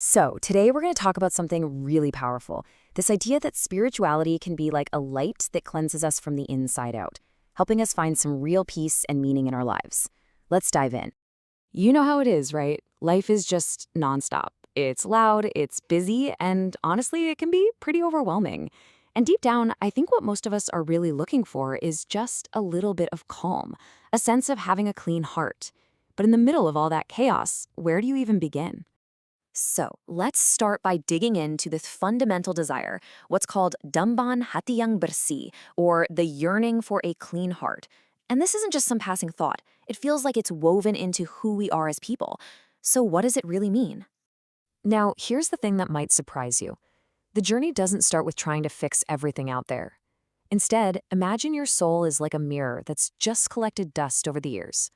So, today we're going to talk about something really powerful, this idea that spirituality can be like a light that cleanses us from the inside out, helping us find some real peace and meaning in our lives. Let's dive in. You know how it is, right? Life is just nonstop. It's loud, it's busy, and honestly, it can be pretty overwhelming. And deep down, I think what most of us are really looking for is just a little bit of calm, a sense of having a clean heart. But in the middle of all that chaos, where do you even begin? So let's start by digging into this fundamental desire, what's called damban hati yang bersih, or the yearning for a clean heart. And this isn't just some passing thought. It feels like it's woven into who we are as people. So what does it really mean? Now, here's the thing that might surprise you. The journey doesn't start with trying to fix everything out there. Instead, imagine your soul is like a mirror that's just collected dust over the years.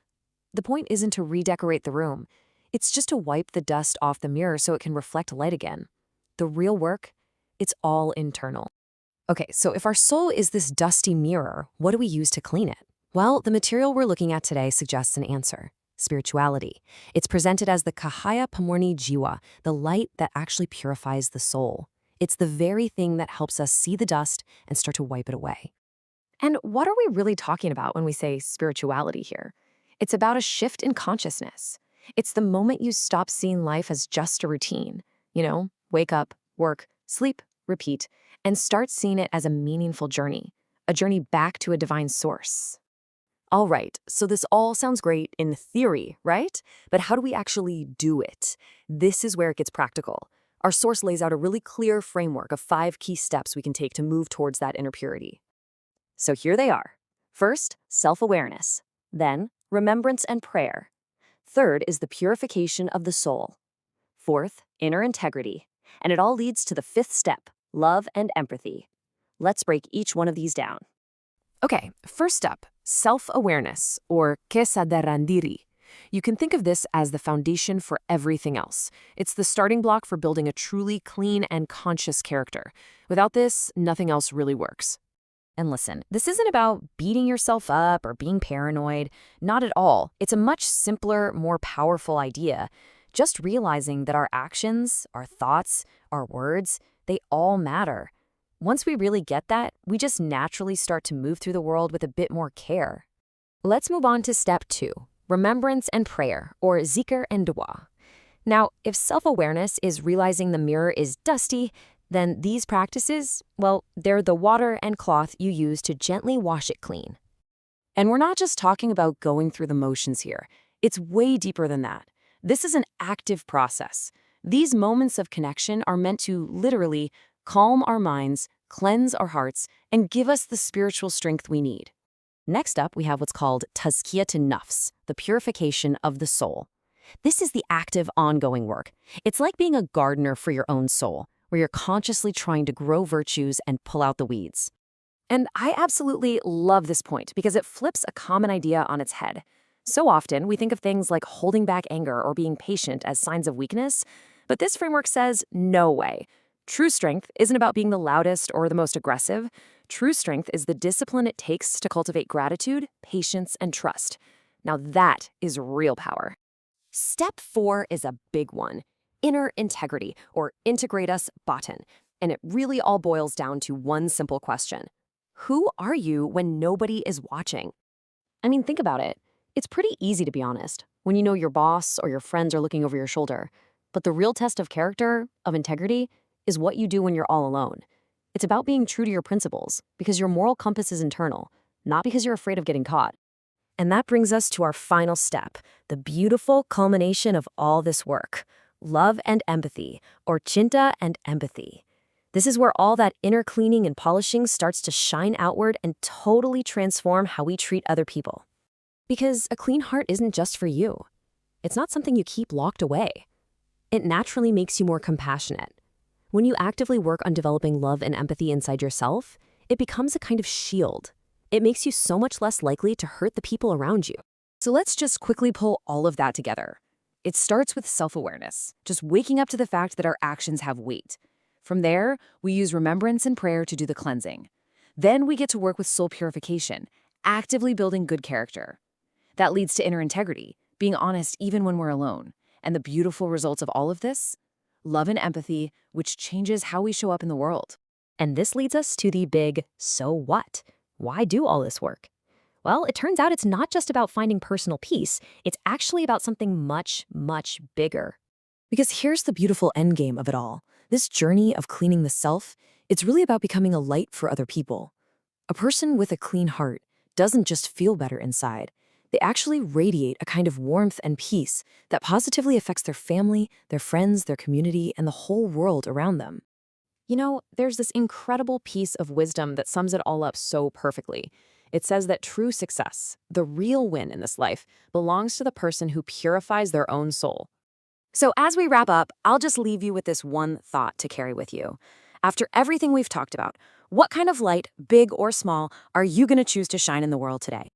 The point isn't to redecorate the room. It's just to wipe the dust off the mirror so it can reflect light again. The real work, it's all internal. Okay, so if our soul is this dusty mirror, what do we use to clean it? Well, the material we're looking at today suggests an answer: spirituality. It's presented as the Kahaya Pamurni Jiwa, the light that actually purifies the soul. It's the very thing that helps us see the dust and start to wipe it away. And what are we really talking about when we say spirituality here? It's about a shift in consciousness. It's the moment you stop seeing life as just a routine. Wake up, work, sleep, repeat, and start seeing it as a meaningful journey, a journey back to a divine source. All right, so this all sounds great in theory, right? But how do we actually do it? This is where it gets practical. Our source lays out a really clear framework of 5 key steps we can take to move towards that inner purity. So here they are. First, self-awareness. Then, remembrance and prayer. Third is the purification of the soul. Fourth, inner integrity. And it all leads to the 5th step, love and empathy. Let's break each one of these down. Okay, first up, self-awareness, or kesadarandiri. You can think of this as the foundation for everything else. It's the starting block for building a truly clean and conscious character. Without this, nothing else really works. And listen, this isn't about beating yourself up or being paranoid. Not at all. It's a much simpler, more powerful idea. Just realizing that our actions, our thoughts, our words, they all matter. Once we really get that, we just naturally start to move through the world with a bit more care. Let's move on to step 2, remembrance and prayer, or zikr and dua. Now, if self-awareness is realizing the mirror is dusty, then these practices, well, they're the water and cloth you use to gently wash it clean. And we're not just talking about going through the motions here. It's way deeper than that. This is an active process. These moments of connection are meant to literally calm our minds, cleanse our hearts, and give us the spiritual strength we need. Next up, we have what's called Tazkiyatun Nafs, the purification of the soul. This is the active, ongoing work. It's like being a gardener for your own soul, where you're consciously trying to grow virtues and pull out the weeds. And I absolutely love this point because it flips a common idea on its head. So often, we think of things like holding back anger or being patient as signs of weakness, but this framework says, no way. True strength isn't about being the loudest or the most aggressive. True strength is the discipline it takes to cultivate gratitude, patience, and trust. Now that is real power. Step 4 is a big one. Inner integrity, or integritas batan. And it really all boils down to one simple question. Who are you when nobody is watching? I mean, think about it. It's pretty easy to be honest, when you know your boss or your friends are looking over your shoulder. But the real test of character, of integrity, is what you do when you're all alone. It's about being true to your principles, because your moral compass is internal, not because you're afraid of getting caught. And that brings us to our final step, the beautiful culmination of all this work. Love and empathy, or chinta and empathy. This is where all that inner cleaning and polishing starts to shine outward and totally transform how we treat other people. Because a clean heart isn't just for you. It's not something you keep locked away. It naturally makes you more compassionate. When you actively work on developing love and empathy inside yourself, it becomes a kind of shield. It makes you so much less likely to hurt the people around you. So let's just quickly pull all of that together. It starts with self-awareness, just waking up to the fact that our actions have weight. From there, we use remembrance and prayer to do the cleansing. Then we get to work with soul purification, actively building good character. That leads to inner integrity, being honest even when we're alone. And the beautiful results of all of this? love and empathy, which changes how we show up in the world. And this leads us to the big so what? Why do all this work? Well, it turns out it's not just about finding personal peace, it's actually about something much, much bigger. Because here's the beautiful endgame of it all. This journey of cleaning the self, it's really about becoming a light for other people. A person with a clean heart doesn't just feel better inside. They actually radiate a kind of warmth and peace that positively affects their family, their friends, their community, and the whole world around them. You know, there's this incredible piece of wisdom that sums it all up so perfectly. It says that true success, the real win in this life, belongs to the person who purifies their own soul. So as we wrap up, I'll just leave you with this one thought to carry with you. After everything we've talked about, what kind of light, big or small, are you going to choose to shine in the world today?